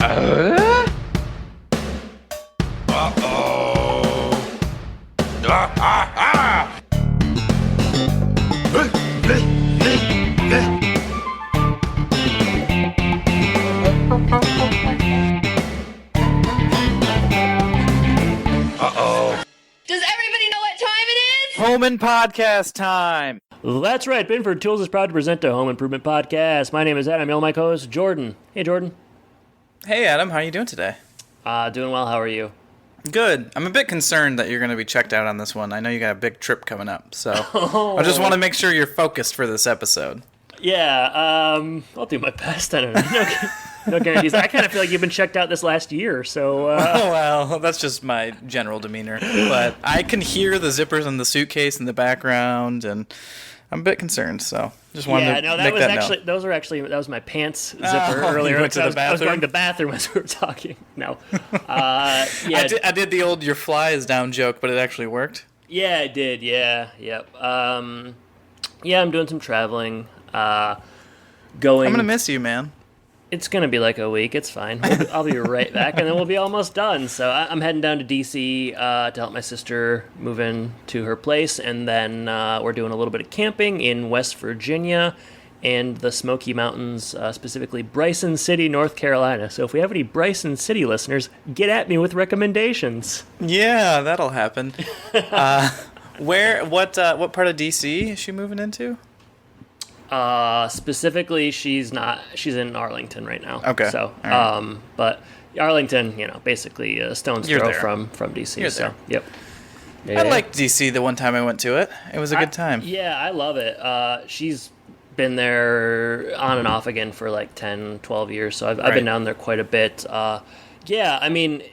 Uh-oh. Ah, ah, ah. Uh-oh. Does everybody know what time it is? Home and podcast time. That's right. Binford Tools is proud to present a Home Improvement Podcast. My name is Adam. I'm my co-host, Jordan. Hey, Jordan. Hey, Adam. How are you doing today? Doing well. How are you? Good. I'm a bit concerned that you're going to be checked out on this one. I know you got a big trip coming up, so Oh. I just want to make sure you're focused for this episode. Yeah, I'll do my best. I don't know. No guarantees. I kind of feel like you've been checked out this last year, so... Oh, well, that's just my general demeanor. But I can hear the zippers on the suitcase in the background, and I'm a bit concerned, so just wanted to make that note. That was my pants zipper earlier. You went to the bathroom? I was going to the bathroom as we were talking. No. Yeah. I did the old "your fly is down" joke, but it actually worked. Yeah, it did. Yeah, yep. Yeah, I'm doing some traveling. I'm going to miss you, man. It's going to be like a week. It's fine. I'll be right back, and then we'll be almost done. So I'm heading down to D.C. To help my sister move in to her place, and then we're doing a little bit of camping in West Virginia and the Smoky Mountains, specifically Bryson City, North Carolina. So if we have any Bryson City listeners, get at me with recommendations. Yeah, that'll happen. What part of D.C. is she moving into? Specifically, she's in Arlington right now. Okay. So, right. But Arlington, basically a stone's You're throw there. from DC. You're so, there. yep. I liked DC the one time I went to it. It was a good time. Yeah, I love it. She's been there on and off again for like 10, 12 years. So I've been down there quite a bit. Yeah, I mean,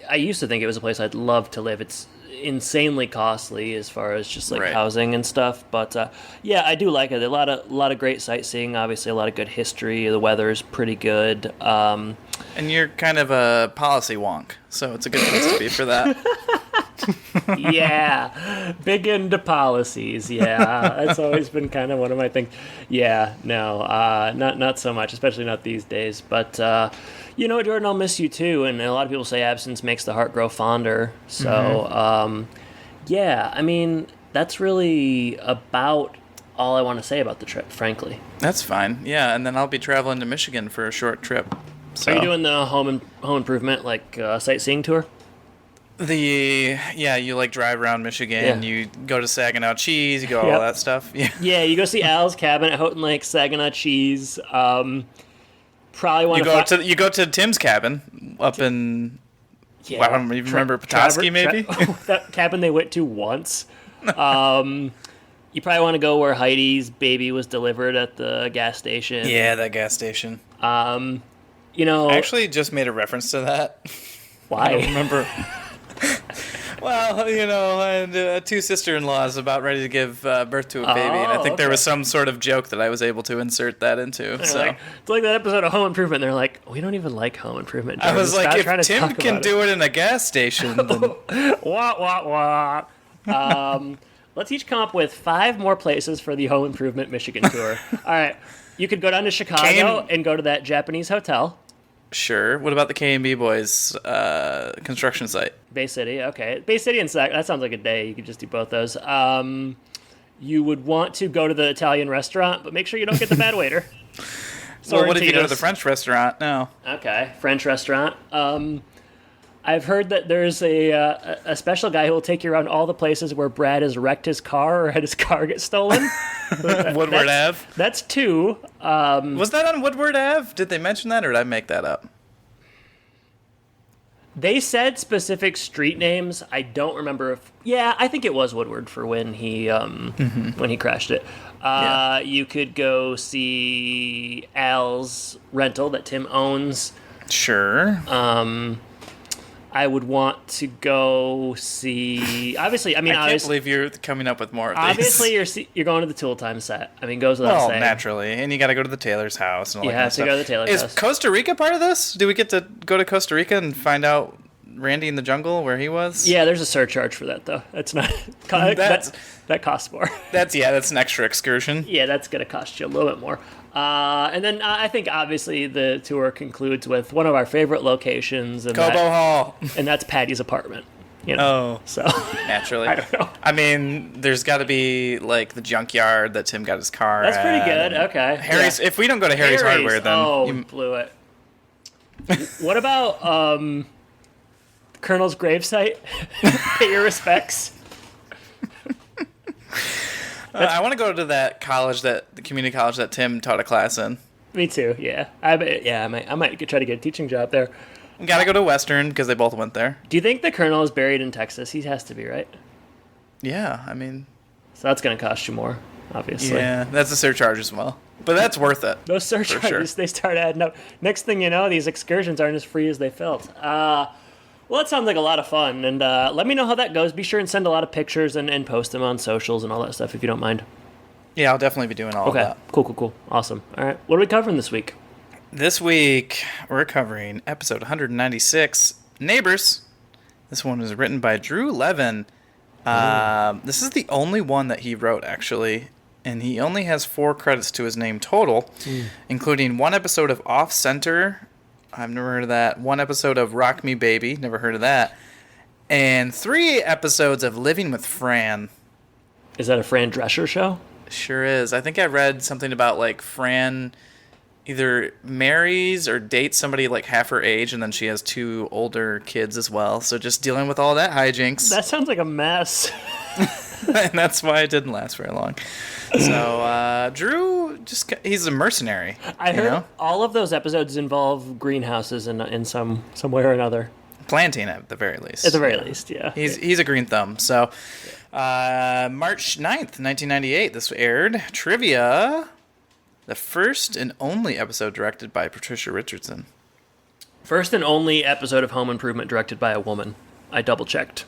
I used to think it was a place I'd love to live. It's insanely costly as far as just like housing and stuff, but yeah, I do like it. A lot of great sightseeing, obviously a lot of good history. The weather's pretty good, and you're kind of a policy wonk, so it's a good place to be for that. Yeah, big into policies. Yeah, that's always been kind of one of my things. Yeah, no, not so much, especially not these days. But you know, Jordan, I'll miss you too. And a lot of people say absence makes the heart grow fonder. So yeah, I mean, that's really about all I want to say about the trip, frankly. That's fine. Yeah, and then I'll be traveling to Michigan for a short trip. So. Are you doing the home improvement sightseeing tour? You like drive around Michigan, you go to Saginaw Cheese, you go all that stuff. Yeah, you go see Al's cabin at Houghton Lake, Saginaw Cheese. Probably you go to Tim's cabin up in I don't even remember Petoskey maybe. That cabin they went to once. You probably want to go where Heidi's baby was delivered at the gas station. Yeah, that gas station. I actually just made a reference to that. Why? I don't remember. Well, two sister-in-laws about ready to give birth to a baby, and I think there was some sort of joke that I was able to insert that into. So it's like that episode of Home Improvement. They're like, we don't even like Home Improvement. I was like, if Tim can do it in a gas station, then... wah. Let's each come up with 5 more places for the Home Improvement Michigan tour. All right, you could go down to Chicago and go to that Japanese hotel. Sure. What about the K&B Boys construction site? Bay City, okay. Bay City and Sac, that sounds like a day. You could just do both those. You would want to go to the Italian restaurant, but make sure you don't get the bad waiter. So what if you go to the French restaurant? No. Okay, French restaurant. I've heard that there's a special guy who will take you around all the places where Brad has wrecked his car or had his car get stolen. Woodward Ave? That's 2. Was that on Woodward Ave? Did they mention that, or did I make that up? They said specific street names. I don't remember if... Yeah, I think it was Woodward for when he when he crashed it. You could go see Al's rental that Tim owns. Sure. I would want to go see. Obviously, I can't believe you're coming up with more of these. Obviously, you're going to the Tool Time set. I mean, goes without saying. Naturally, and you got to go to the Taylor's house. And all you that have to go to the Taylor's house. Is Costa Rica part of this? Do we get to go to Costa Rica and find out Randy in the Jungle where he was? Yeah, there's a surcharge for that though. That's not that costs more. That's an extra excursion. Yeah, that's gonna cost you a little bit more. And then I think obviously the tour concludes with one of our favorite locations, and Cobo Hall, and that's Patty's apartment. So naturally, I don't know. I mean, there's got to be like the junkyard that Tim got his car. That's pretty at, good. Okay, Harry's. Yeah. If we don't go to Harry's Hardware, then you blew it. What about Colonel's gravesite? Pay your respects. I want to go to that college, the community college that Tim taught a class in. Me too. Yeah, I might try to get a teaching job there. Got to go to Western because they both went there. Do you think the Colonel is buried in Texas? He has to be, right? Yeah, I mean. So that's going to cost you more, obviously. Yeah, that's a surcharge as well. But that's worth it. Those surcharges, They start adding up. Next thing you know, these excursions aren't as free as they felt. Well, that sounds like a lot of fun. And let me know how that goes. Be sure and send a lot of pictures and post them on socials and all that stuff if you don't mind. Yeah, I'll definitely be doing all of that. Cool. Awesome. All right. What are we covering this week? This week, we're covering episode 196, Neighbors. This one was written by Drew Levin. This is the only one that he wrote, actually. And he only has 4 credits to his name total, including 1 episode of Off Center. I've never heard of that. 1 episode of Rock Me Baby. Never heard of that. And 3 episodes of Living with Fran. Is that a Fran Drescher show? Sure is. I think I read something about, like, Fran either marries or dates somebody like half her age, and then she has 2 older kids as well. So just dealing with all that hijinks. That sounds like a mess. And that's why it didn't last very long. So Drew, he's a mercenary. I heard all of those episodes involve greenhouses in some way or another. Planting at the very least. At the very least, yeah. He's a green thumb. So March 9th, 1998, this aired. Trivia. The first and only episode directed by Patricia Richardson. First and only episode of Home Improvement directed by a woman. I double-checked.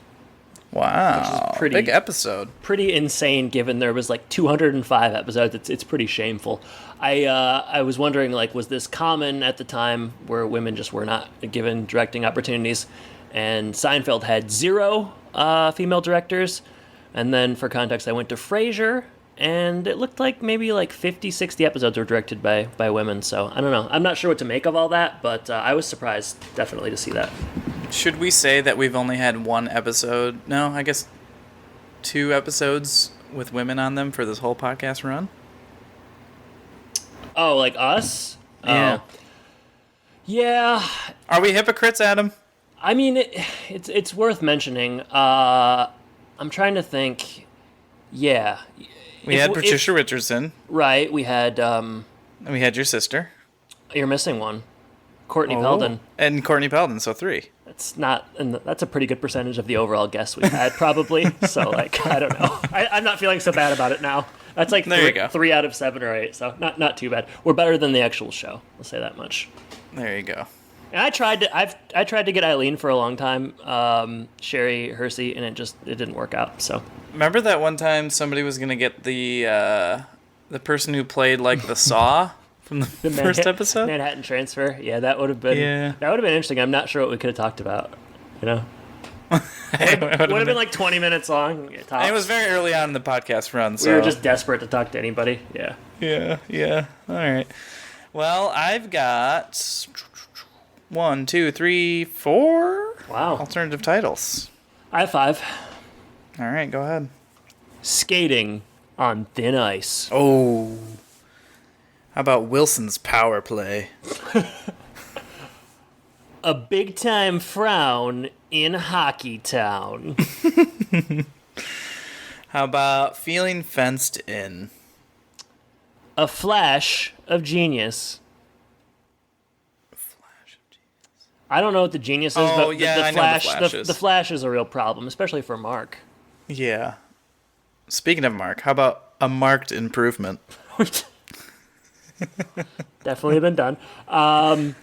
Wow. Big episode. Pretty insane given there was like 205 episodes. It's pretty shameful. I was wondering, like, was this common at the time where women just were not given directing opportunities? And Seinfeld had 0 female directors. And then for context, I went to Frasier, and it looked like maybe like 50, 60 episodes were directed by women. So I don't know. I'm not sure what to make of all that, but I was surprised definitely to see that. Should we say that we've only had 1 episode? No, I guess 2 episodes with women on them for this whole podcast run? Oh, like us? Yeah. Yeah. Are we hypocrites, Adam? I mean, it's worth mentioning. I'm trying to think. Yeah. We had Patricia Richardson. Right. We had... And we had your sister. You're missing one. Courtney Peldon. And Courtney Peldon, so 3. That's a pretty good percentage of the overall guests we've had, probably. So, like, I don't know. I'm not feeling so bad about it now. That's like 3 out of 7 or 8, so not too bad. We're better than the actual show. I'll say that much. There you go. And I tried to get Eileen for a long time, Sherry Hersey, and it didn't work out. So remember that one time somebody was gonna get the person who played like the Saw from the first episode, Manhattan Transfer. Yeah, that would have been interesting. I'm not sure what we could have talked about. You know, would have been like 20 minutes long. And it was very early on in the podcast run, so we were just desperate to talk to anybody. Yeah. Yeah. All right. Well, I've got 1, 2, 3, 4. Wow. Alternative titles. I have 5. All right, go ahead. Skating on thin ice. Oh. How about Wilson's power play? A big time frown in Hockey Town. How about feeling fenced in? A flash of genius. I don't know what the genius is, but I know the flash is a real problem, especially for Mark. Yeah. Speaking of Mark, how about a marked improvement? Definitely been done.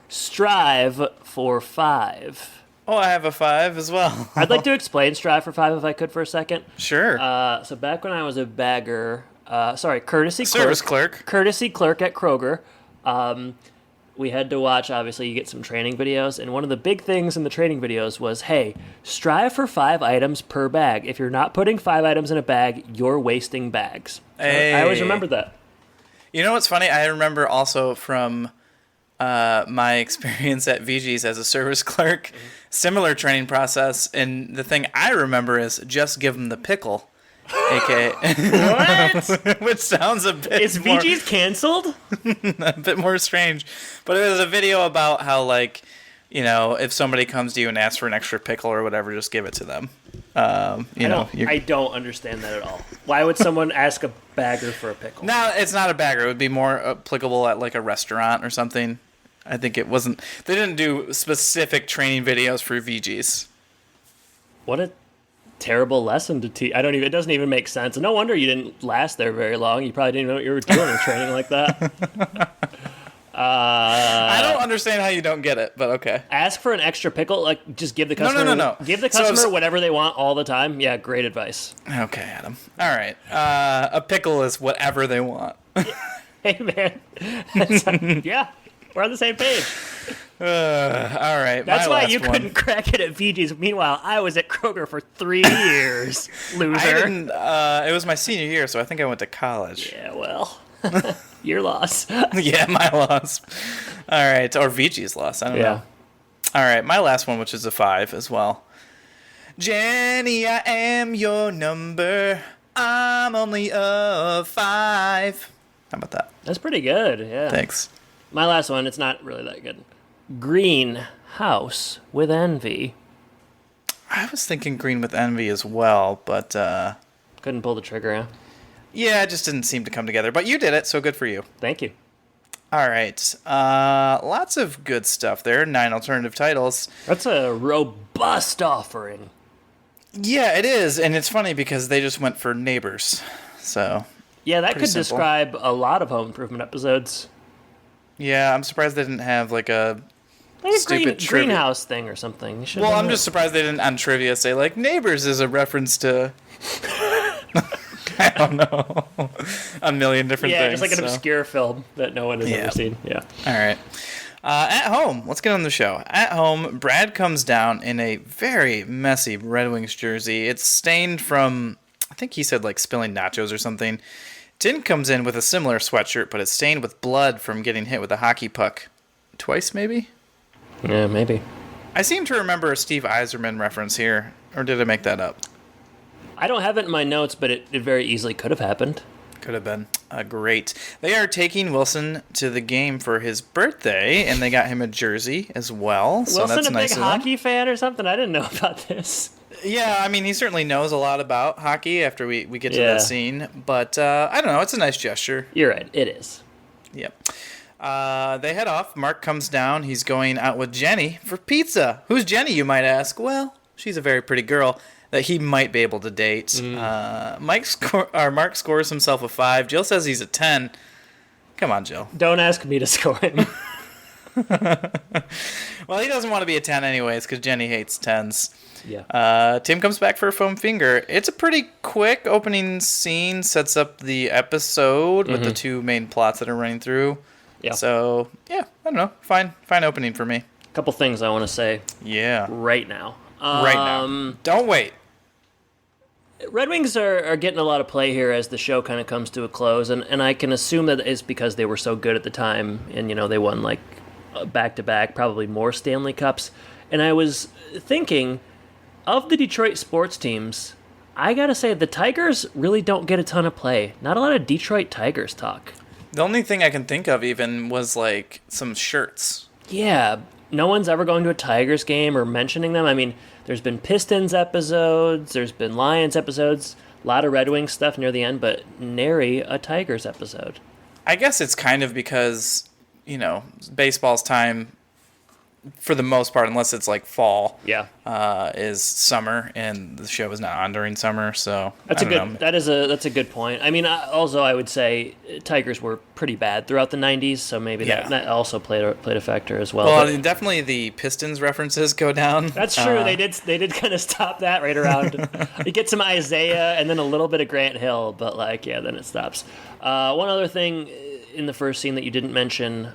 Strive for 5. Oh, I have a 5 as well. I'd like to explain Strive for 5 if I could for a second. Sure. So back when I was a bagger, courtesy service clerk at Kroger, we had to watch, obviously, you get some training videos, and one of the big things in the training videos was, hey, strive for 5 items per bag. If you're not putting 5 items in a bag, you're wasting bags. So Hey. I always remember that. You know what's funny? I remember also from my experience at VG's as a service clerk, similar training process, and the thing I remember is just give them the pickle. What? Which sounds a bit Is more, VG's canceled? a bit more strange. But it was a video about how, like, you know, if somebody comes to you and asks for an extra pickle or whatever, just give it to them. I don't understand that at all. Why would someone ask a bagger for a pickle? No, it's not a bagger. It would be more applicable at, like, a restaurant or something. I think it wasn't... They didn't do specific training videos for VG's. What a terrible lesson to teach. It doesn't even make sense. No wonder you didn't last there very long. You probably didn't know what you were doing in training like that. I don't understand how you don't get it, but okay. Ask for an extra pickle. Like, just give the customer. No. Give the So customer whatever they want all the time. Yeah, great advice. Okay, Adam. All right. A pickle is whatever they want. Hey, man. Yeah, we're on the same page. All right. That's my why last you one. couldn't crack it at VG's. Meanwhile, I was at Kroger for 3 years. Loser. I didn't. It was my senior year, so I think I went to college. Yeah, well, your loss. Yeah, my loss. All right, or VG's loss. I don't know. All right, my last one, which is a 5 as well. Jenny, I am your number. I'm only a 5. How about that? That's pretty good. Yeah. Thanks. My last one, it's not really that good. Greenhouse with envy. I was thinking Green with Envy as well, but Couldn't pull the trigger, huh? yeah, it just didn't seem to come together. But you did it, so good for you. Thank you. All right. Lots of good stuff there. 9 alternative titles. That's a robust offering. Yeah, it is. And it's funny because they just went for Neighbors. So, Yeah, that Pretty could simple. describe a lot of home improvement episodes. yeah, I'm surprised they didn't have like a... Like a Stupid trivia. greenhouse thing or something. You should've Well, done I'm that. just surprised they didn't on trivia say like Neighbors is a reference to... I don't know. A million different Yeah, things. just like an so. obscure film that no one has Yeah. ever seen. Yeah. All right. At home, let's get on the show. At home, Brad comes down in a very messy Red Wings jersey. It's stained from, I think he said like spilling nachos or something. Tin comes in with a similar sweatshirt, but it's stained with blood from getting hit with a hockey puck. Twice, maybe? Yeah, maybe. I seem to remember a Steve Yzerman reference here, or did I make that up? I don't have it in my notes, but it very easily could have happened. Could have been. Great. They are taking Wilson to the game for his birthday, and they got him a jersey as well. So Wilson that's a nice big of them. hockey fan or something? I didn't know about this. Yeah, I mean, he certainly knows a lot about hockey after we get to Yeah. that scene. But I don't know. It's a nice gesture. You're right. It is. Yep. They head off. Mark comes down. He's going out with Jenny for pizza. Who's Jenny, you might ask? Well, she's a very pretty girl that he might be able to date. Mark scores himself a 5. Jill says he's a 10. Come on, Jill. Don't ask me to score him. Well, he doesn't want to be a 10 anyways because Jenny hates 10s. Yeah. Tim comes back for a foam finger. It's a pretty quick opening scene. Sets up the episode with the 2 main plots that are running through. Yeah. So, yeah, I don't know. Fine opening for me. Couple things I want to say Yeah. right now. Right now. Don't wait. Red Wings are getting a lot of play here as the show kind of comes to a close, and I can assume that it's because they were so good at the time, and they won like back-to-back, probably more Stanley Cups. And I was thinking, of the Detroit sports teams, I gotta say the Tigers really don't get a ton of play. Not a lot of Detroit Tigers talk. The only thing I can think of even was like some shirts. Yeah, no one's ever going to a Tigers game or mentioning them. I mean, there's been Pistons episodes, there's been Lions episodes, a lot of Red Wings stuff near the end, but nary a Tigers episode. I guess it's kind of because, baseball's time, for the most part, unless it's like fall, Yeah. is summer, and the show is not on during summer, so That's I don't know. that's a good point. I mean, also I would say Tigers were pretty bad throughout the '90s, so maybe Yeah. that also played a factor as well. Well, But definitely the Pistons references go down. that's true. They did kind of stop that right around. You get some Isaiah and then a little bit of Grant Hill, but then it stops. One other thing in the first scene that you didn't mention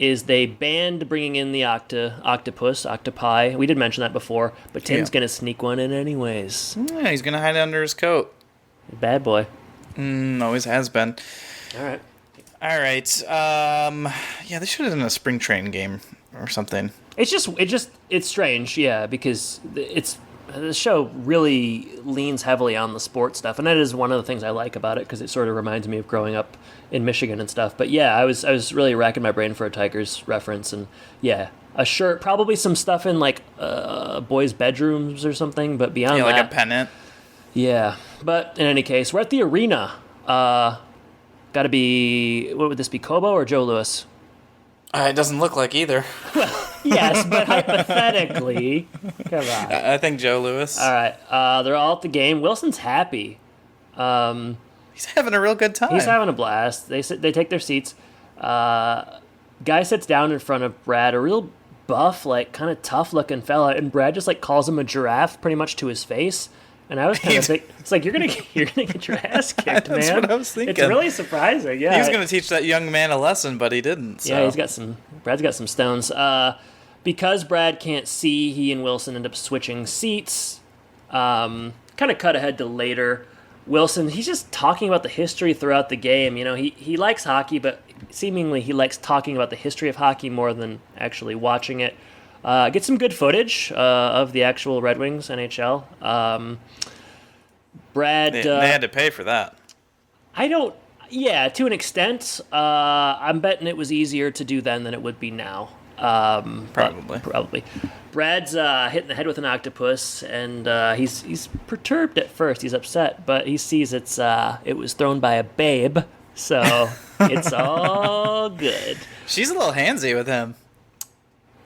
is they banned bringing in the octopi. We did mention that before, but Tim's going to sneak one in anyways. Yeah, he's going to hide it under his coat. Bad boy. Always has been. All right. Yeah, they should have done a spring train game or something. It's strange, yeah, because the show really leans heavily on the sports stuff, and that is one of the things I like about it, because it sort of reminds me of growing up in Michigan and stuff. But yeah, I was really racking my brain for a Tigers reference, and yeah, a shirt, probably some stuff in like boys' bedrooms or something, but beyond that, like a pennant. Yeah, but in any case, we're at the arena. Got to be, what would this be, Kobo or Joe Louis? It doesn't look like either. Yes, but hypothetically, come on. I think Joe Louis. All right, they're all at the game. Wilson's happy. He's having a real good time. He's having a blast. They take their seats. Guy sits down in front of Brad, a real buff, like kind of tough looking fella, and Brad just like calls him a giraffe pretty much to his face. And I was kind of like, it's like you're gonna get your ass kicked, man. That's what I was thinking. It's really surprising. Yeah, he was gonna teach that young man a lesson, but he didn't. So. Yeah, Brad's got some stones. Because Brad can't see, he and Wilson end up switching seats. Kind of cut ahead to later. Wilson, he's just talking about the history throughout the game. You know, he likes hockey, but seemingly he likes talking about the history of hockey more than actually watching it. Get some good footage of the actual Red Wings NHL. Brad... They had to pay for that. Yeah, to an extent. I'm betting it was easier to do then than it would be now. Probably. Brad's hitting the head with an octopus, and he's perturbed at first. He's upset, but he sees it was thrown by a babe, so it's all good. She's a little handsy with him.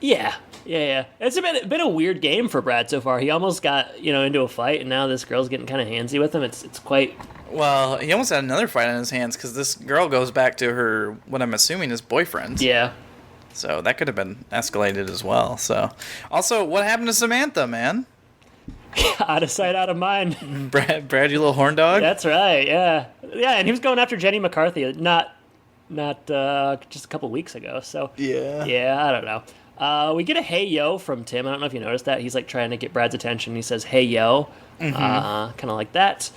Yeah. It's been a weird game for Brad so far. He almost got into a fight, and now this girl's getting kind of handsy with him. It's quite. Well, he almost had another fight on his hands because this girl goes back to her, what I'm assuming is boyfriend. Yeah. So that could have been escalated as well. So, also, what happened to Samantha, man? Out of sight, out of mind. Brad, you little horn dog. That's right. Yeah, and he was going after Jenny McCarthy, not just a couple weeks ago. So yeah, I don't know. We get a hey yo from Tim. I don't know if you noticed that. He's like trying to get Brad's attention. He says hey yo, kind of like that.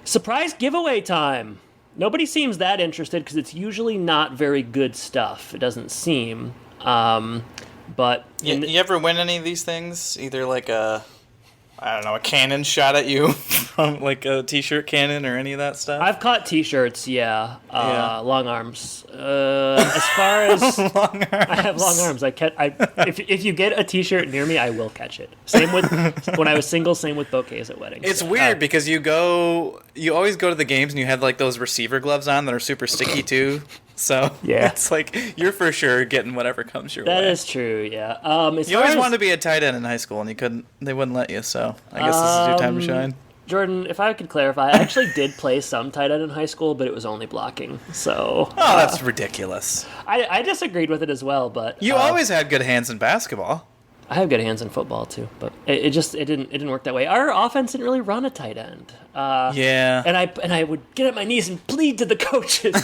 Surprise giveaway time. Nobody seems that interested because it's usually not very good stuff. It doesn't seem. But you ever win any of these things? Either like a cannon shot at you from like a t-shirt cannon or any of that stuff? I've caught t-shirts, yeah. Long arms. As far as long arms. I have long arms. If you get a t-shirt near me, I will catch it. Same with when I was single. Same with bouquets at weddings. It's weird because you always go to the games and you have like those receiver gloves on that are super sticky too. So yeah, it's like you're for sure getting whatever comes your way. That is true. Yeah. You always wanted to be a tight end in high school and you couldn't. They wouldn't let you. So I guess this is your time to shine. Jordan, if I could clarify, I actually did play some tight end in high school, but it was only blocking. So that's ridiculous. I disagreed with it as well, but you always had good hands in basketball. I have good hands in football too, but it didn't work that way. Our offense didn't really run a tight end. Yeah. And I would get on my knees and plead to the coaches.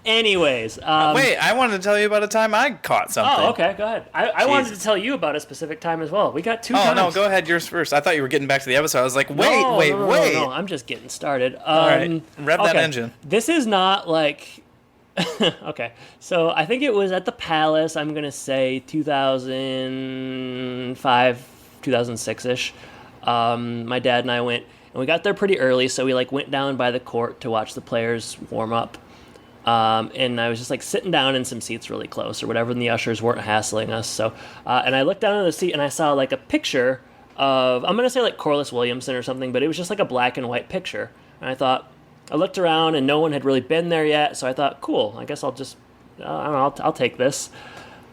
Anyways. Wait, I wanted to tell you about a time I caught something. Oh, okay, go ahead. I wanted to tell you about a specific time as well. We got two times. Oh, no, go ahead, yours first. I thought you were getting back to the episode. I was like, wait. No, I'm just getting started. All right, rev that engine. This is not like... okay, so I think it was at the Palace, I'm going to say 2005, 2006-ish. My dad and I went, and we got there pretty early, so we went down by the court to watch the players warm up. And I was just sitting down in some seats really close or whatever, and the ushers weren't hassling us. So, and I looked down at the seat and I saw a picture of, I'm going to say Corliss Williamson or something, but it was just a black and white picture. And I looked around and no one had really been there yet. So I thought, cool, I guess I'll just, I'll take this.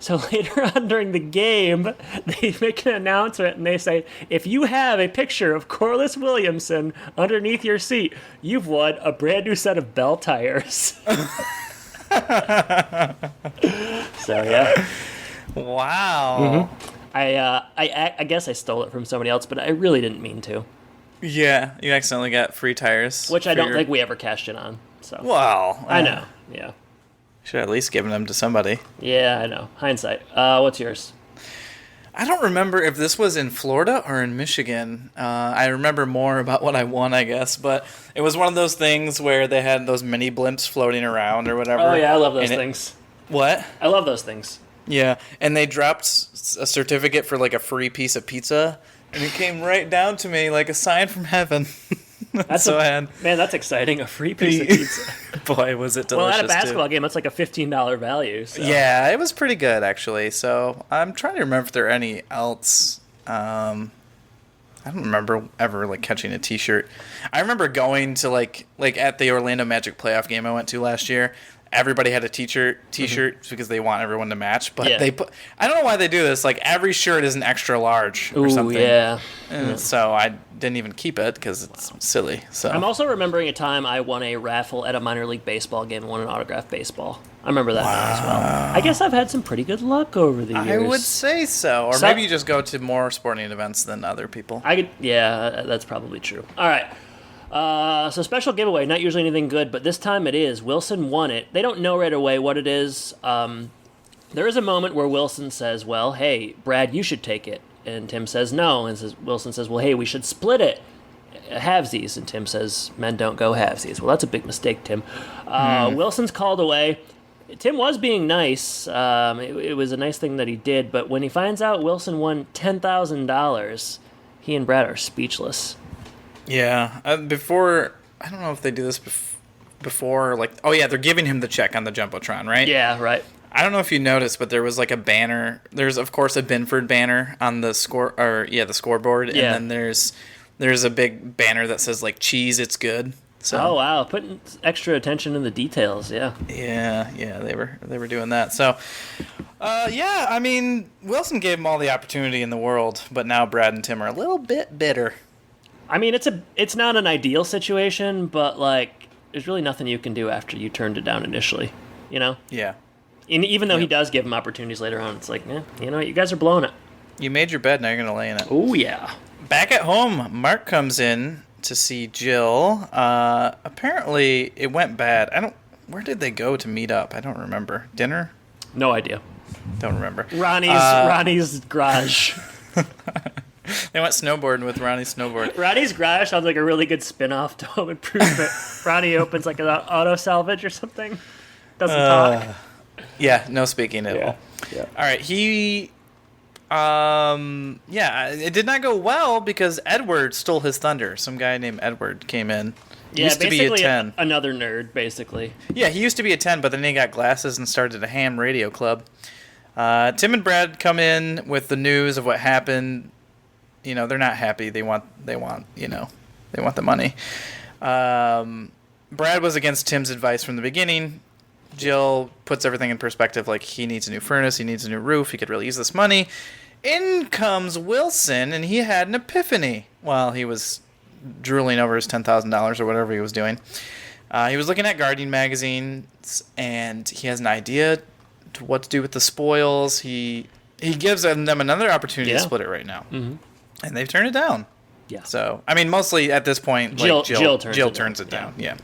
So later on during the game, they make an announcement and they say, if you have a picture of Corliss Williamson underneath your seat, you've won a brand new set of Bell tires. So, yeah. Wow. Mm-hmm. I guess I stole it from somebody else, but I really didn't mean to. Yeah, you accidentally got free tires. Which I don't think we ever cashed in on. So. Well. I know, yeah. Should at least given them to somebody. Yeah, I know. Hindsight. What's yours? I don't remember if this was in Florida or in Michigan. I remember more about what I won, I guess, but it was one of those things where they had those mini blimps floating around or whatever. Oh yeah, I love those things. What? I love those things. Yeah, and they dropped a certificate for like a free piece of pizza, and it came right down to me like a sign from heaven. That's man, that's exciting. A free piece of pizza. Boy, was it delicious. Well, at a basketball game, that's like a $15 value. So. Yeah, it was pretty good actually. So I'm trying to remember if there are any else. I don't remember ever like catching a T-shirt. I remember going to like at the Orlando Magic playoff game I went to last year. Everybody had a T-shirt because they want everyone to match. But they put, I don't know why they do this. Like every shirt is an extra large or something. Yeah. And so I didn't even keep it because it's silly. So I'm also remembering a time I won a raffle at a minor league baseball game and won an autographed baseball. I remember that now as well. I guess I've had some pretty good luck over the years. I would say so. Or maybe you just go to more sporting events than other people. Yeah, that's probably true. All right. So special giveaway, not usually anything good, but this time it is. Wilson won it. They don't know right away what it is. There is a moment where Wilson says, well, hey, Brad, you should take it. And Tim says no. And Wilson says, well, hey, we should split it. Halvesies. And Tim says, men don't go halvesies. Well, that's a big mistake, Tim. Wilson's called away. Tim was being nice. It was a nice thing that he did. But when he finds out Wilson won $10,000, he and Brad are speechless. Yeah, before, I don't know if they do this before, like, oh yeah, they're giving him the check on the Jumbotron, right? Yeah, right. I don't know if you noticed, but there was like a banner. There's of course a Binford banner on the the scoreboard, and then there's a big banner that says like cheese, it's good. So, oh wow, putting extra attention in the details, yeah. Yeah, they were doing that. So, yeah, I mean, Wilson gave him all the opportunity in the world, but now Brad and Tim are a little bit bitter. I mean, it's not an ideal situation, but like, there's really nothing you can do after you turned it down initially, you know? Yeah. And even though he does give him opportunities later on, it's like, you know, you guys are blowing it. You made your bed, now you're gonna lay in it. Oh yeah. Back at home, Mark comes in to see Jill. Apparently, it went bad. Where did they go to meet up? I don't remember. Dinner? No idea. Don't remember. Ronnie's garage. They went snowboarding with Ronnie's snowboard. Ronnie's garage sounds like a really good spin-off to Home Improvement. Ronnie opens like an auto salvage or something. Doesn't talk. Yeah, no speaking at all. Yeah. All right, it did not go well because Edward stole his thunder. Some guy named Edward came in. He used to be a 10. Another nerd, basically. Yeah, he used to be a 10, but then he got glasses and started a ham radio club. Tim and Brad come in with the news of what happened. You know, they're not happy. They want the money. Brad was against Tim's advice from the beginning. Jill puts everything in perspective, like he needs a new furnace, he needs a new roof, he could really use this money. In comes Wilson, and he had an epiphany while he was drooling over his $10,000 or whatever he was doing. He was looking at gardening magazines, and he has an idea to what to do with the spoils. He gives them another opportunity to split it right now. Mm-hmm. And they've turned it down. Yeah. So, I mean, mostly at this point, like Jill turns it down. Yeah.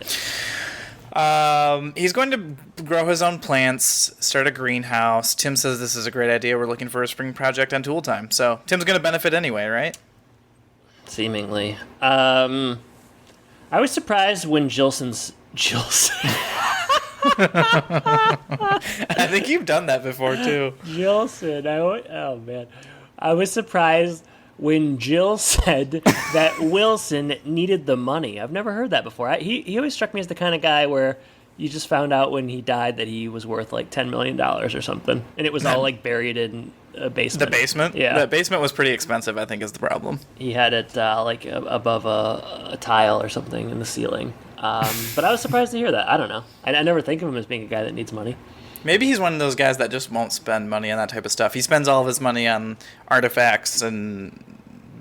He's going to grow his own plants, start a greenhouse. Tim says this is a great idea. We're looking for a spring project on Tool Time. So, Tim's going to benefit anyway, right? Seemingly. I was surprised when Jilson. I think you've done that before, too. Jilson. Oh, man. I was surprised when Jill said that Wilson needed the money. I've never heard that before. He always struck me as the kind of guy where you just found out when he died that he was worth like $10 million or something. And it was all like buried in a basement. The basement? Yeah. The basement was pretty expensive, I think, is the problem. He had it like above a tile or something in the ceiling. But I was surprised to hear that. I don't know. I never think of him as being a guy that needs money. Maybe he's one of those guys that just won't spend money on that type of stuff. He spends all of his money on artifacts and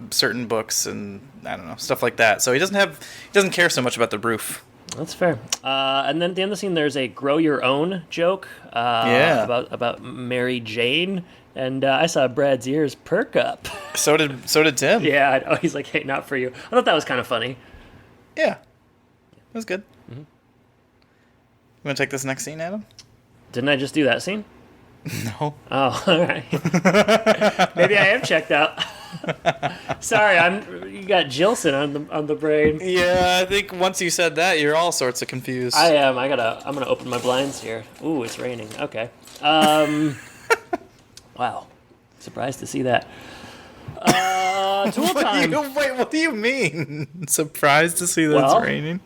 certain books and I don't know, stuff like that. So he doesn't care so much about the roof. That's fair. And then at the end of the scene, there's a grow your own joke about Mary Jane. And I saw Brad's ears perk up. So did Tim. Yeah. He's like, hey, not for you. I thought that was kind of funny. Yeah. It was good. Mm-hmm. You want to take this next scene, Adam? Didn't I just do that scene? No. Oh, all right. Maybe I am checked out. Sorry, you got Jilson on the brain. Yeah, I think once you said that, you're all sorts of confused. I am. I'm gonna open my blinds here. Ooh, it's raining. Okay. Wow. Surprised to see that. Tool time. Wait, what do you mean? Surprised to see that it's raining?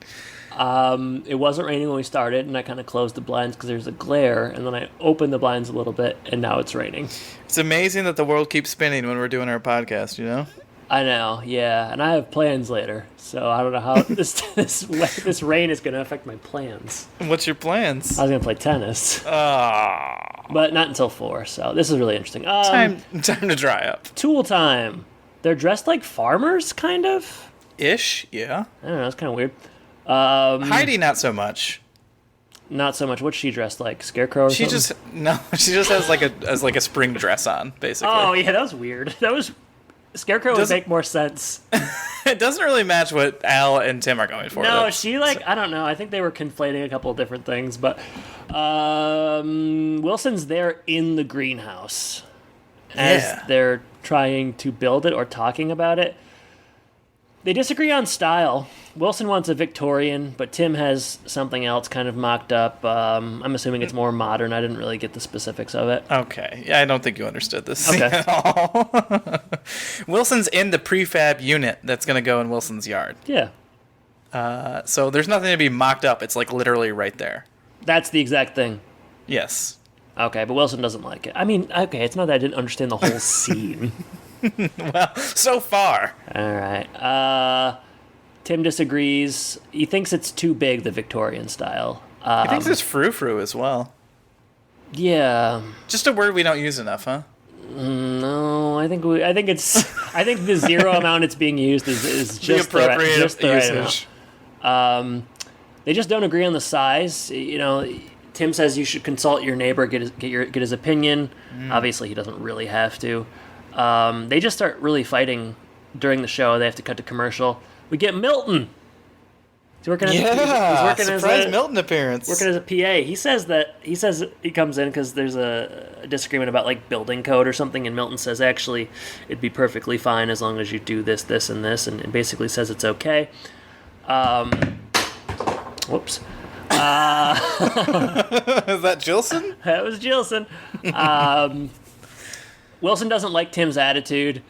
It wasn't raining when we started, and I kind of closed the blinds because there's a glare, and then I opened the blinds a little bit, and now it's raining. It's amazing that the world keeps spinning when we're doing our podcast, you know? I know, yeah, and I have plans later, so I don't know how this rain is going to affect my plans. What's your plans? I was going to play tennis. But not until 4, so this is really interesting. Time to dry up. Tool time. They're dressed like farmers, kind of? Ish, yeah. I don't know, it's kind of weird. Heidi, not so much. Not so much. What's she dressed like? Scarecrow or something? She just has like a spring dress on, basically. Oh, yeah, that was weird. Scarecrow would make more sense. It doesn't really match what Al and Tim are going for. No, I don't know. I think they were conflating a couple of different things, but Wilson's there in the greenhouse as they're trying to build it or talking about it. They disagree on style. Wilson wants a Victorian, but Tim has something else kind of mocked up. I'm assuming it's more modern. I didn't really get the specifics of it. Okay. Yeah, I don't think you understood this okay. at all. Wilson's in the prefab unit that's going to go in Wilson's yard. Yeah. So there's nothing to be mocked up. It's like literally right there. That's the exact thing. Yes. Okay, but Wilson doesn't like it. I mean, okay, it's not that I didn't understand the whole scene. Well, so far. All right. Tim disagrees. He thinks it's too big, the Victorian style. He thinks it's frou-frou as well. Yeah. Just a word we don't use enough, huh? No, I think the zero amount it's being used is just the appropriate usage. They just don't agree on the size. You know, Tim says you should consult your neighbor, get his opinion. Obviously, he doesn't really have to. They just start really fighting during the show. They have to cut to commercial. We get Milton. He's working surprise Milton appearance. Working as a PA. He says he comes in because there's a disagreement about like building code or something, and Milton says actually it'd be perfectly fine as long as you do this, this, and this, and basically says it's okay. Whoops. Is that Jilson? That was Jilson. Wilson doesn't like Tim's attitude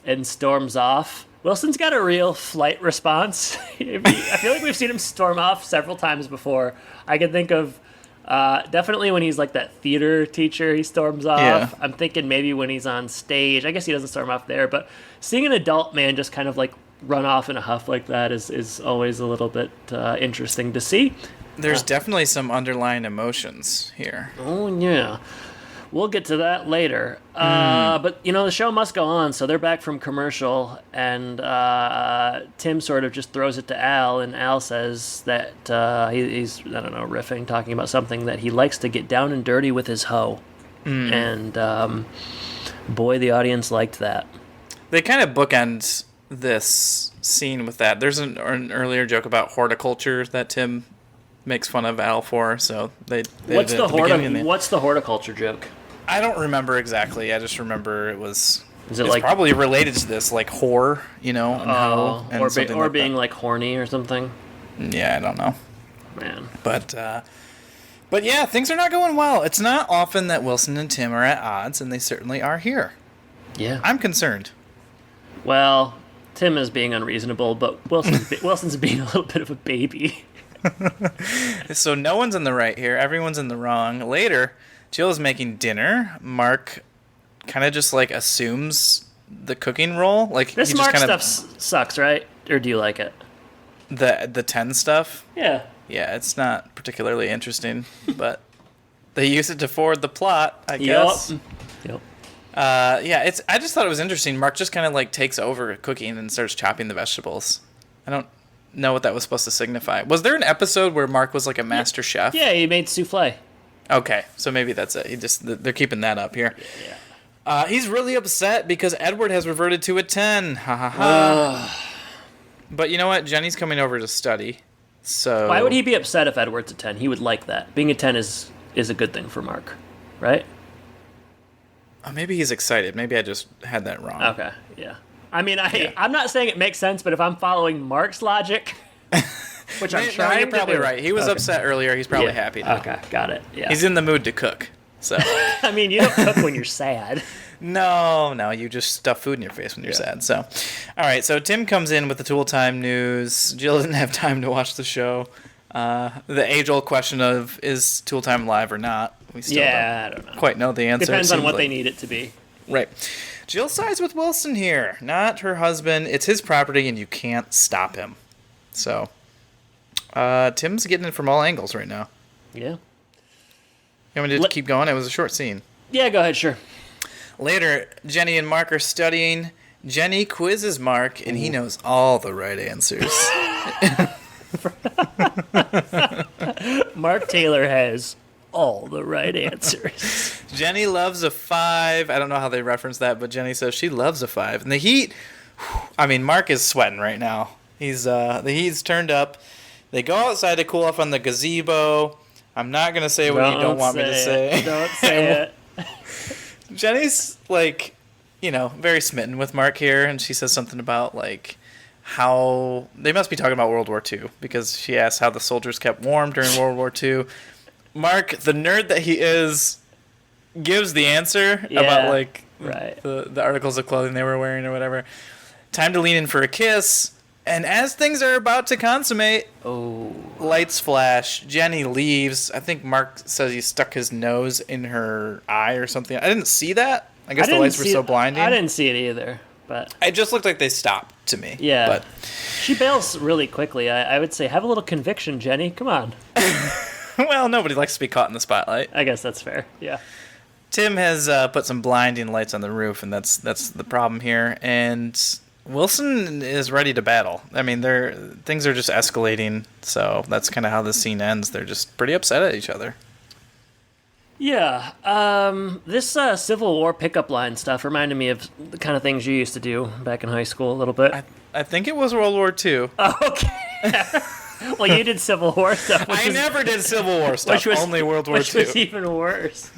and storms off. Wilson's got a real flight response. I feel like we've seen him storm off several times before. I can think of definitely when he's like that theater teacher, he storms off. Yeah. I'm thinking maybe when he's on stage. I guess he doesn't storm off there, but seeing an adult man just kind of like run off in a huff like that is always a little bit interesting to see. There's definitely some underlying emotions here. Oh, yeah. We'll get to that later. But, you know, the show must go on, so they're back from commercial, and Tim sort of just throws it to Al, and Al says that he's, I don't know, riffing, talking about something that he likes to get down and dirty with his hoe. And, boy, the audience liked that. They kind of bookend this scene with that. There's an earlier joke about horticulture that Tim makes fun of Al for, so what's the horticulture joke? I don't remember exactly. I just remember it's like probably related to this, like whore, you know, and hoe, and or being like horny or something. Yeah, I don't know, man. But yeah, things are not going well. It's not often that Wilson and Tim are at odds, and they certainly are here. Yeah, I'm concerned. Well, Tim is being unreasonable, but Wilson's being a little bit of a baby. So no one's in the right here. Everyone's in the wrong. Later, Jill is making dinner. Mark kind of just like assumes the cooking role. Like this Mark stuff sucks, right? Or do you like it? The 10 stuff? Yeah. Yeah, it's not particularly interesting, but they use it to forward the plot, I guess. Yep. Yeah, I just thought it was interesting. Mark just kind of like takes over cooking and starts chopping the vegetables. I don't know what that was supposed to signify. Was there an episode where Mark was like a master chef? Yeah, he made souffle. Okay, so maybe that's it. They're keeping that up here. Yeah. He's really upset because Edward has reverted to a 10. Ha ha ha. But you know what? Jenny's coming over to study. So why would he be upset if Edward's a 10? He would like that. Being a 10 is is a good thing for Mark, right? Maybe he's excited. Maybe I just had that wrong. Okay, yeah. I mean, I'm not saying it makes sense, but if I'm following Mark's logic, which I'm trying no, you're to probably do. right. He was upset earlier. He's probably happy now. Okay, got it. Yeah. He's in the mood to cook. So I mean, you don't cook when you're sad. No, you just stuff food in your face when you're sad. So, all right. So Tim comes in with the Tool Time news. Jill doesn't have time to watch the show. The age-old question of is Tool Time live or not? We still I don't know. quite know the answer. Depends on what they need it to be. Right. Jill sides with Wilson here, not her husband. It's his property, and you can't stop him. So, Tim's getting it from all angles right now. Yeah. You want me to keep going? It was a short scene. Yeah, go ahead, sure. Later, Jenny and Mark are studying. Jenny quizzes Mark, and he knows all the right answers. Mark Taylor has all the right answers. Jenny loves a 5. I don't know how they reference that, but Jenny says she loves a 5. And the heat, Mark is sweating right now. The heat's turned up. They go outside to cool off on the gazebo. I'm not going to say what you don't want me to say. Don't say it. Jenny's, very smitten with Mark here, and she says something about, how they must be talking about World War II, because she asks how the soldiers kept warm during World War II. Mark, the nerd that he is, gives the answer about, right. the articles of clothing they were wearing or whatever. Time to lean in for a kiss. And as things are about to consummate, lights flash. Jenny leaves. I think Mark says he stuck his nose in her eye or something. I didn't see that. I guess the lights were so blinding. I didn't see it either. But it just looked like they stopped to me. Yeah. But she bails really quickly. I would say have a little conviction, Jenny. Come on. Well, nobody likes to be caught in the spotlight. I guess that's fair. Yeah. Tim has put some blinding lights on the roof, and that's the problem here. And Wilson is ready to battle. I mean, things are just escalating, so that's kind of how this scene ends. They're just pretty upset at each other. Yeah. This Civil War pickup line stuff reminded me of the kind of things you used to do back in high school a little bit. I think it was World War II. Oh, okay. Well, you did Civil War stuff. I never did Civil War stuff, only World War II. Which was even worse.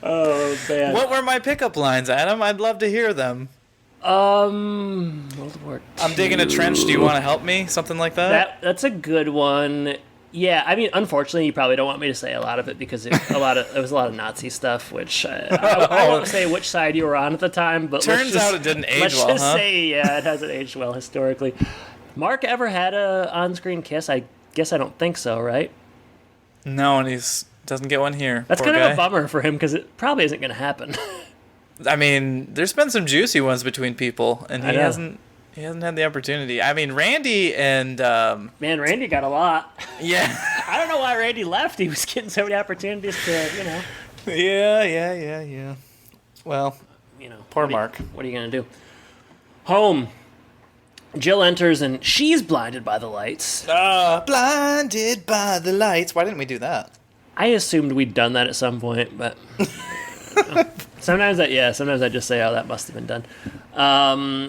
Oh, man. What were my pickup lines, Adam? I'd love to hear them. World War II. I'm digging a trench. Do you want to help me? Something like that? That's a good one. Yeah, I mean, unfortunately, you probably don't want me to say a lot of it because it was a lot of Nazi stuff, which I won't say which side you were on at the time. But turns out it didn't age well. Let's just say, yeah, it hasn't aged well historically. Mark ever had a on-screen kiss? I guess I don't think so, right? No, and he doesn't get one here. That's Poor kind guy. of a bummer for him because it probably isn't going to happen. I mean, there's been some juicy ones between people, and he hasn't had the opportunity. I mean, Randy and man, Randy got a lot. Yeah. I don't know why Randy left. He was getting so many opportunities to, Yeah. Well, poor Mark. What are you gonna do? Home. Jill enters and she's blinded by the lights. Blinded by the lights. Why didn't we do that? I assumed we'd done that at some point, but sometimes I just say, oh, that must have been done.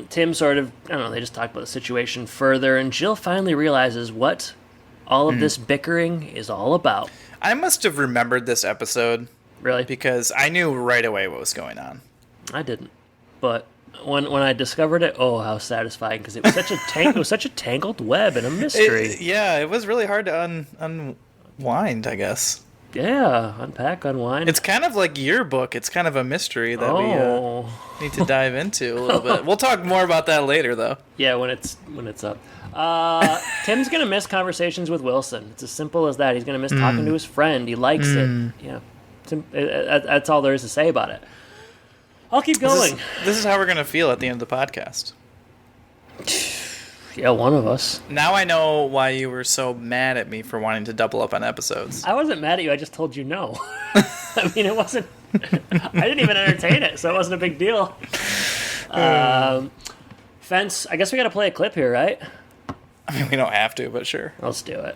Tim sort of, I don't know, they just talk about the situation further, and Jill finally realizes what all of this bickering is all about. I must have remembered this episode. Really? Because I knew right away what was going on. I didn't. But when I discovered it, oh, how satisfying, because it was such a tangled web and a mystery. It was really hard to unwind, I guess. Yeah, unpack, unwind. It's kind of like your book. It's kind of a mystery that we need to dive into a little bit. We'll talk more about that later, though. Yeah, when it's up. Tim's gonna miss conversations with Wilson. It's as simple as that. He's gonna miss talking to his friend. He likes it. Yeah, that's all there is to say about it. I'll keep going. This is how we're gonna feel at the end of the podcast. Yeah, one of us. Now I know why you were so mad at me for wanting to double up on episodes. I wasn't mad at you. I just told you no. I mean, it wasn't. I didn't even entertain it, so it wasn't a big deal. Fence. I guess we got to play a clip here, right? I mean, we don't have to, but sure. Let's do it.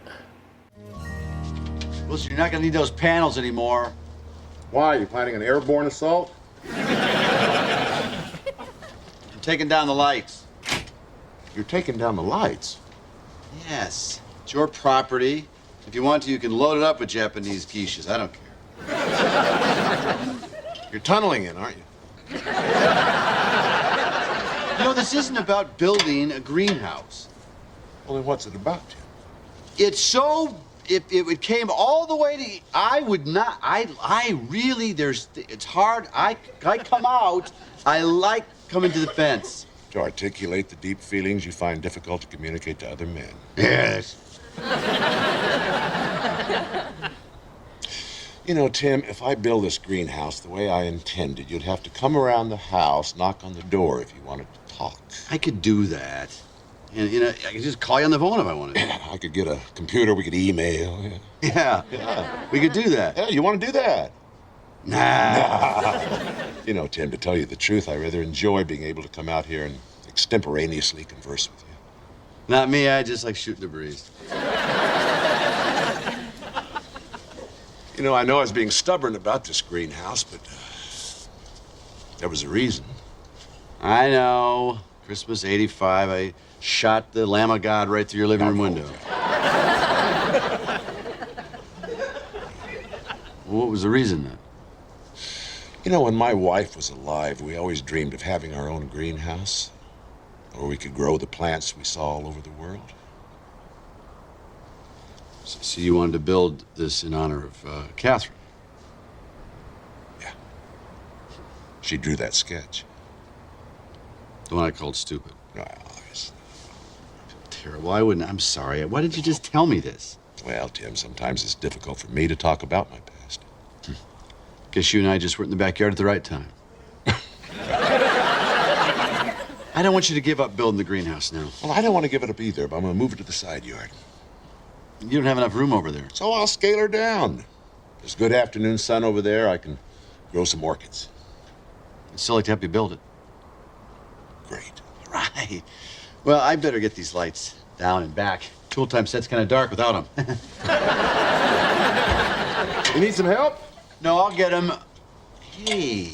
Listen, you're not gonna need those panels anymore. Why? You planning an airborne assault? I'm taking down the lights. You're taking down the lights. Yes, it's your property. If you want to, you can load it up with Japanese geishas. I don't care. You're tunneling in, aren't you? You know, this isn't about building a greenhouse. Well, then what's it about, Tim? It's so... It came all the way to... I would not... I really... It's hard. I come out. I like coming to the fence. To articulate the deep feelings you find difficult to communicate to other men. Yes. You know, Tim, if I build this greenhouse the way I intended, you'd have to come around the house, knock on the door if you wanted to talk. I could do that. And, you know, I could just call you on the phone if I wanted to. I could get a computer, we could email. Yeah. We could do that. Yeah, you want to do that? Nah. You know, Tim, to tell you the truth, I rather enjoy being able to come out here and extemporaneously converse with you. Not me. I just like shooting the breeze. You know I was being stubborn about this greenhouse, but there was a reason. I know. Christmas '85, I shot the Lamb of God right through your living room window. Well, what was the reason then? You know, when my wife was alive, we always dreamed of having our own greenhouse, where we could grow the plants we saw all over the world. So you wanted to build this in honor of Catherine? Yeah. She drew that sketch. The one I called stupid. Well, it's... Terrible. I'm sorry. Why didn't you just tell me this? Well, Tim, sometimes it's difficult for me to talk about my past. Guess you and I just weren't in the backyard at the right time. I don't want you to give up building the greenhouse now. Well, I don't want to give it up either, but I'm going to move it to the side yard. You don't have enough room over there. So I'll scale her down. There's good afternoon sun over there. I can grow some orchids. I'd still like to help you build it. Great. Right. Well, I better get these lights down and back. Tool time set's kind of dark without them. You need some help? No, I'll get them. Hey,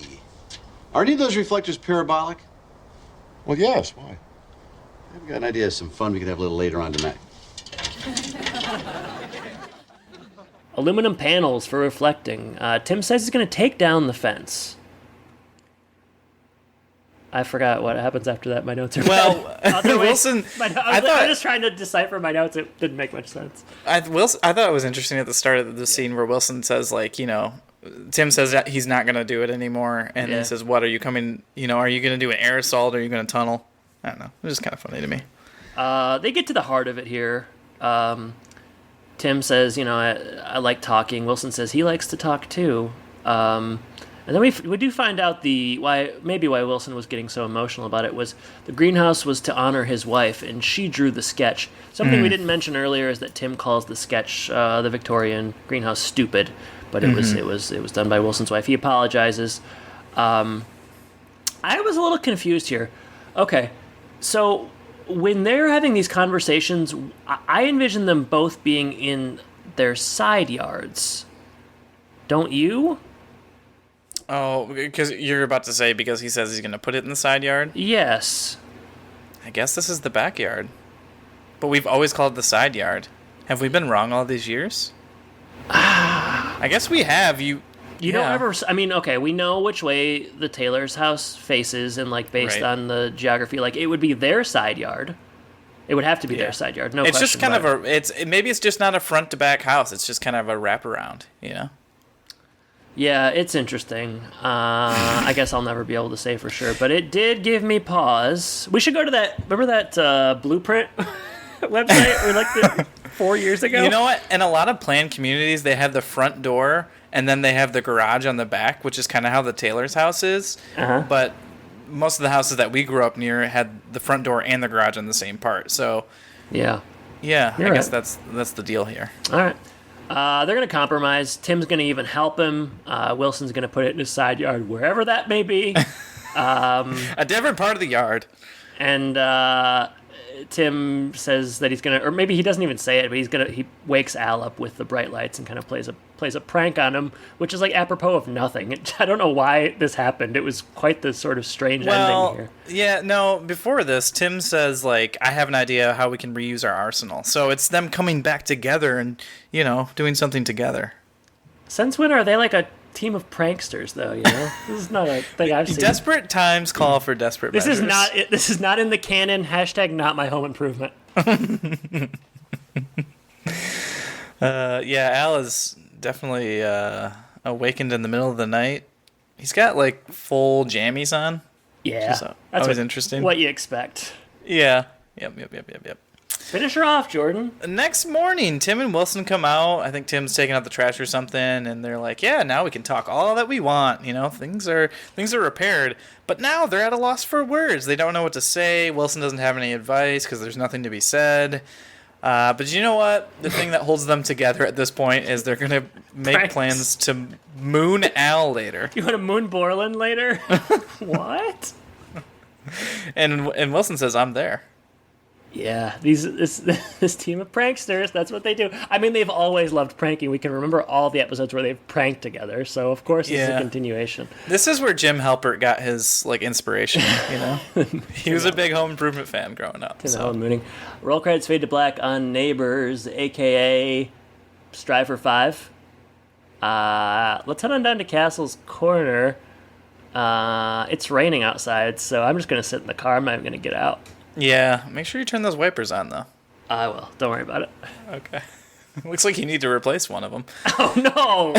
are any of those reflectors parabolic? Well, yes. Why? I've got an idea of some fun we could have a little later on tonight. Aluminum panels for reflecting. Tim says he's going to take down the fence. I forgot what happens after that. My notes are Well, bad. Wilson, I was just trying to decipher my notes. It didn't make much sense. I thought it was interesting at the start of the scene where Wilson says, like, you know, Tim says that he's not going to do it anymore, and he says, "What are you coming? You know, are you going to do an air assault? Or are you going to tunnel?" I don't know. It was just kind of funny to me. They get to the heart of it here. Tim says, you know, I like talking. Wilson says he likes to talk too. And then we do find out why Wilson was getting so emotional about it was the greenhouse was to honor his wife, and she drew the sketch. Something we didn't mention earlier is that Tim calls the sketch, the Victorian greenhouse, stupid, but it was done by Wilson's wife. He apologizes. I was a little confused here. Okay, so when they're having these conversations, I envision them both being in their side yards. Don't you? Oh, because you're about to say because he says he's going to put it in the side yard? Yes. I guess this is the backyard. But we've always called it the side yard. Have we been wrong all these years? I guess we have. You don't ever... I mean, okay, we know which way the Taylor's house faces, and, like, based on the geography, like, it would be their side yard. It would have to be their side yard, no question. It's just kind of maybe it's just not a front-to-back house. It's just kind of a wraparound, you know? Yeah, it's interesting. I guess I'll never be able to say for sure, but it did give me pause. We should go to that. Remember that Blueprint website we looked at 4 years ago? You know what? In a lot of planned communities, they have the front door and then they have the garage on the back, which is kind of how the Taylor's house is. Uh-huh. But most of the houses that we grew up near had the front door and the garage on the same part. So yeah, I guess that's the deal here. All right. They're going to compromise. Tim's going to even help him. Wilson's going to put it in his side yard, wherever that may be. A different part of the yard. And Tim says that he's gonna, or maybe he doesn't even say it, but he wakes Al up with the bright lights and kind of plays a prank on him, which is like apropos of nothing. I don't know why this happened. It was quite the sort of strange ending here. Yeah, no, before this, Tim says, like, I have an idea how we can reuse our arsenal. So it's them coming back together and, doing something together. Since when are they like a team of pranksters, though? This is not a thing I've seen. Desperate times call for desperate measures. This is not in the canon. # not my home improvement. Yeah, Al is definitely awakened in the middle of the night. He's got like full jammies on. Yeah, that's always interesting. What you expect. Yeah. Yep. Finish her off, Jordan. Next morning, Tim and Wilson come out. I think Tim's taking out the trash or something, and they're like, "Yeah, now we can talk all that we want. Things are repaired." But now they're at a loss for words. They don't know what to say. Wilson doesn't have any advice because there's nothing to be said. But you know what? The thing that holds them together at this point is they're gonna make plans to moon Al later. You want to moon Borland later? What? And Wilson says, "I'm there." Yeah, this team of pranksters, that's what they do. I mean, they've always loved pranking. We can remember all the episodes where they've pranked together, so of course it's a continuation. This is where Jim Halpert got his inspiration, He was a big Home Improvement fan growing up. So. Mooning. Roll credits fade to black on Neighbors, a.k.a. Strive for 5. Let's head on down to Castle's Corner. It's raining outside, so I'm just going to sit in the car. I'm not even going to get out. Yeah, make sure you turn those wipers on, though. I will. Don't worry about it. Okay. Looks like you need to replace one of them. Oh, no!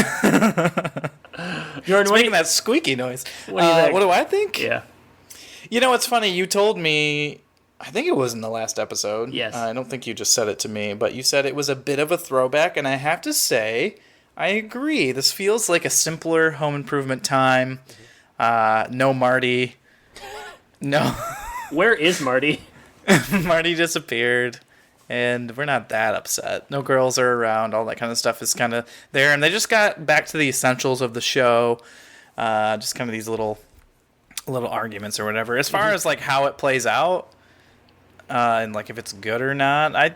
Jordan, it's making that squeaky noise. What do you think? What do I think? Yeah. It's funny. You told me, I think it was in the last episode. Yes. I don't think you just said it to me, but you said it was a bit of a throwback, and I have to say, I agree. This feels like a simpler Home Improvement time. No Marty. No... Where is Marty? Marty disappeared, and we're not that upset. No girls are around. All that kind of stuff is kind of there, and they just got back to the essentials of the show. Just kind of these little arguments or whatever. As far as how it plays out, and if it's good or not, I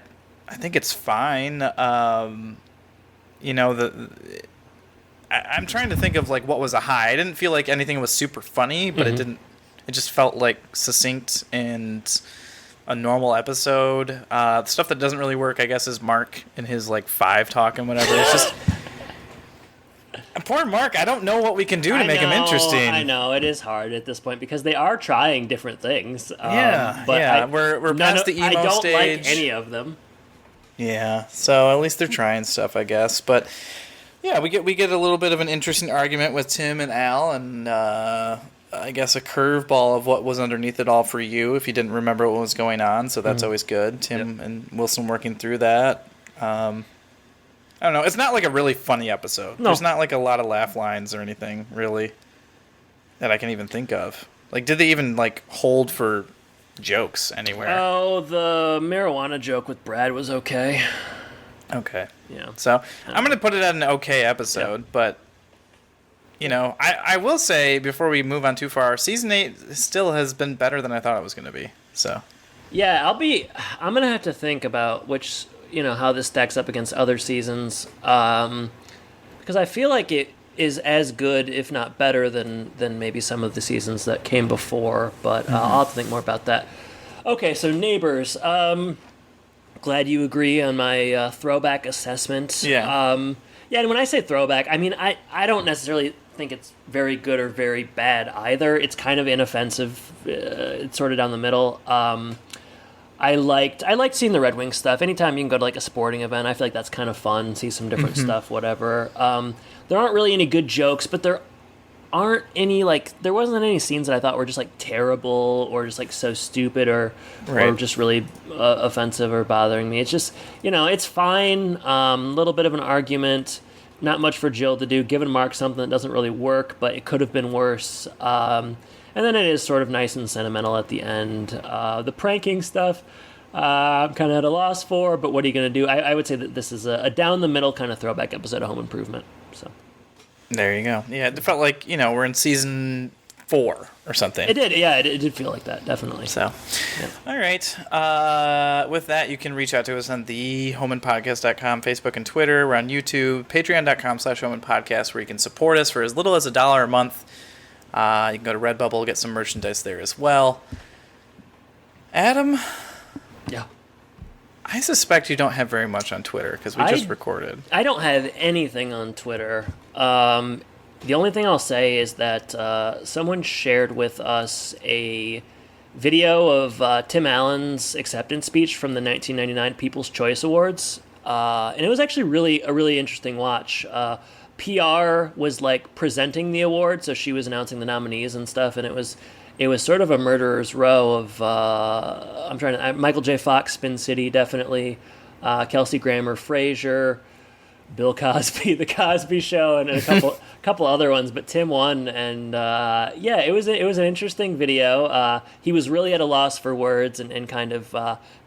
think it's fine. I'm trying to think of what was a high. I didn't feel like anything was super funny, but it didn't. It just felt succinct and a normal episode. The stuff that doesn't really work, I guess, is Mark and his 5 talk and whatever. It's just poor Mark. I don't know what we can do to make him interesting. I know it is hard at this point because they are trying different things. But we're past the emo stage. I don't like any of them. Yeah, so at least they're trying stuff, I guess. But yeah, we get a little bit of an interesting argument with Tim and Al, and I guess a curveball of what was underneath it all for you if you didn't remember what was going on, so that's always good. Tim and Wilson working through that. I don't know. It's not a really funny episode. No. There's not a lot of laugh lines or anything, really, that I can even think of. Did they even hold for jokes anywhere? Oh, the marijuana joke with Brad was okay. Okay. Yeah. So I'm going to put it at an okay episode, but... I will say, before we move on too far, Season 8 still has been better than I thought it was going to be. So, yeah, I'm going to have to think about which, how this stacks up against other seasons. Because I feel like it is as good, if not better, than maybe some of the seasons that came before. But I'll have to think more about that. Okay, so Neighbors. Glad you agree on my throwback assessment. Yeah. Yeah, and when I say throwback, I mean, I don't necessarily think it's very good or very bad either. It's kind of inoffensive. It's sort of down the middle. I liked seeing the Red Wings stuff. Anytime you can go to a sporting event, I feel like that's kind of fun. See some different stuff, whatever. There aren't really any good jokes, but there aren't any there wasn't any scenes that I thought were just terrible or just so stupid or just really offensive or bothering me. It's just it's fine. Little bit of an argument. Not much for Jill to do, giving Mark something that doesn't really work, but it could have been worse. And then it is sort of nice and sentimental at the end. The pranking stuff, I'm kind of at a loss for, but what are you going to do? I would say that this is a down-the-middle kind of throwback episode of Home Improvement. So there you go. Yeah, it felt like, we're in season 4 or something. It did, yeah, it did feel like that, definitely. So, all right. With that, you can reach out to us on thehomeandpodcast.com, Facebook and Twitter. We're on YouTube, patreon.com/homeandpodcast, where you can support us for as little as $1 a month. You can go to Redbubble, get some merchandise there as well. Adam? Yeah. I suspect you don't have very much on Twitter because we just recorded. I don't have anything on Twitter. The only thing I'll say is that someone shared with us a video of Tim Allen's acceptance speech from the 1999 People's Choice Awards, and it was actually a really interesting watch. PR was like presenting the award, so she was announcing the nominees and stuff, and it was sort of a murderer's row of Michael J. Fox, Spin City, definitely, Kelsey Grammer, Frasier, Bill Cosby, The Cosby Show, and a couple other ones. But Tim won, and it was an interesting video. He was really at a loss for words, and kind of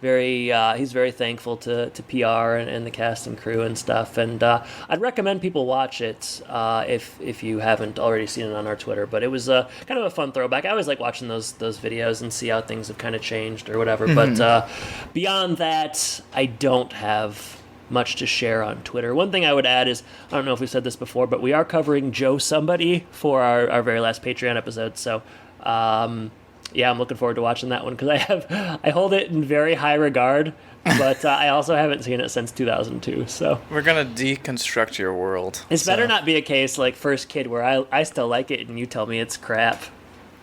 he's very thankful to PR and the cast and crew and stuff. And I'd recommend people watch it if you haven't already seen it on our Twitter. But it was kind of a fun throwback. I always like watching those videos and see how things have kind of changed or whatever. Mm-hmm. But beyond that, I don't have much to share on Twitter. One thing I would add is, I don't know if we've said this before, but we are covering Joe Somebody for our very last Patreon episode. So, I'm looking forward to watching that one because I hold it in very high regard, but I also haven't seen it since 2002. So we're gonna deconstruct your world. It's better not be a case like First Kid where I still like it and you tell me it's crap.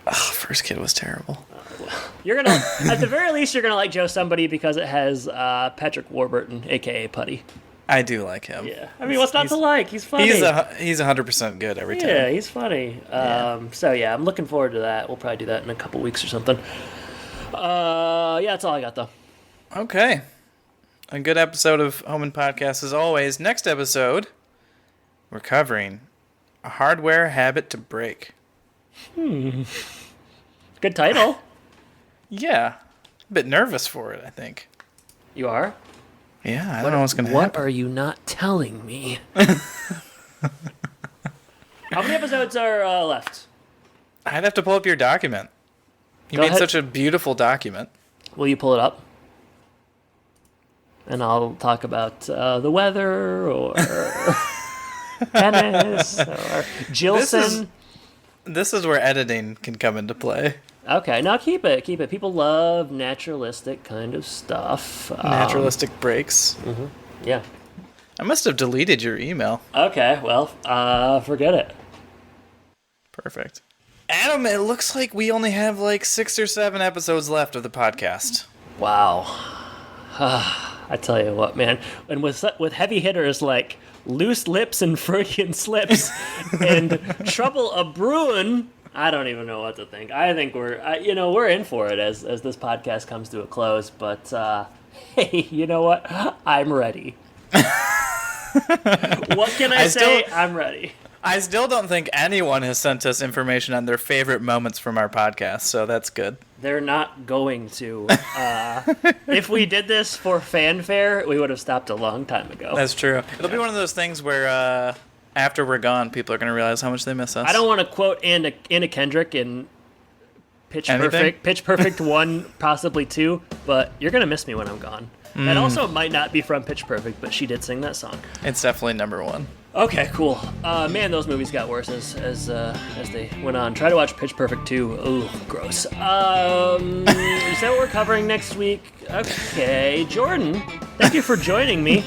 Oh, First Kid was terrible. You're gonna, at the very least, you're gonna like Joe Somebody because it has Patrick Warburton, aka Putty. I do like him. Yeah, I mean, what's not to like? He's funny. He's 100% good every time. Yeah, he's funny. So yeah, I'm looking forward to that. We'll probably do that in a couple weeks or something. That's all I got though. Okay, a good episode of Home and Podcast as always. Next episode, we're covering A Hardware Habit to Break. Good title. Yeah. A bit nervous for it, I think. You are? Yeah, I don't know what's going to happen. What are you not telling me? How many episodes are left? I'd have to pull up your document. You made such a beautiful document. Will you pull it up? And I'll talk about the weather or tennis or Jilson. This is where editing can come into play. Okay, now keep it. People love naturalistic kind of stuff. Naturalistic breaks. Mm-hmm. Yeah. I must have deleted your email. Okay, well, forget it. Perfect. Adam, it looks like we only have like 6 or 7 episodes left of the podcast. Wow. I tell you what, man. And with heavy hitters like Loose Lips and Freudian Slips and Trouble a Brewin', I don't even know what to think. I think we're in for it as this podcast comes to a close. But hey, you know what? I'm ready. What can I say? I'm ready. I still don't think anyone has sent us information on their favorite moments from our podcast, so that's good. They're not going to. If we did this for fanfare, we would have stopped a long time ago. That's true. It'll be one of those things where after we're gone, people are going to realize how much they miss us. I don't want to quote Anna Kendrick in Pitch Perfect 1, possibly 2, but you're going to miss me when I'm gone. That also might not be from Pitch Perfect, but she did sing that song. It's definitely number 1. Okay, cool. Man, those movies got worse as they went on. Try to watch Pitch Perfect 2. Ooh, gross. Is that what we're covering next week? Okay, Jordan, thank you for joining me.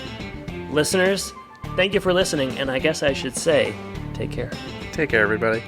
Listeners, thank you for listening, and I guess I should say, take care. Take care, everybody.